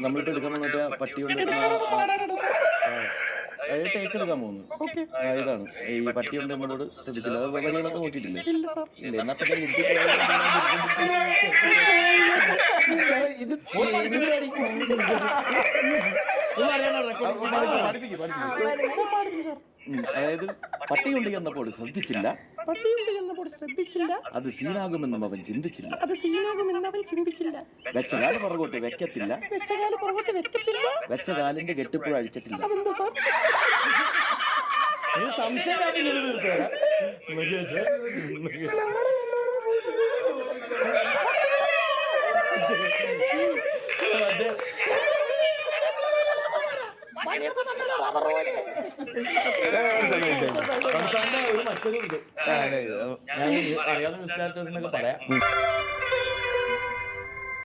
നമ്മളിപ്പോ എടുക്കാൻ മറ്റേ പട്ടിയുണ്ട് ടേക്ക് എടുക്കാൻ പോകുന്നു. ഇതാണ് ഈ പട്ടിയുണ്ട് നമ്മളോട് ശ്രദ്ധിച്ചില്ല. അത് വരികളൊക്കെ നോക്കിയിട്ടില്ലേ? ഇല്ല. എന്നാ പിന്നെ അതായത് പട്ടിയുണ്ട് എന്നപ്പോൾ ശ്രദ്ധിച്ചില്ല, അത് സീനാകുമെന്നും അവൻ ചിന്തിച്ചില്ല, വെച്ച കാല് പുറകോട്ട് വെക്കത്തില്ല, വെച്ച കാലിന്റെ കെട്ടിപ്പുഴ അഴിച്ചിട്ടില്ല. സംശയം മറ്റൊരു ഇത് ഞാൻ അറിയാവുന്ന ന്യൂസ് ഡയറക്ടേഴ്സിനൊക്കെ പറയാം.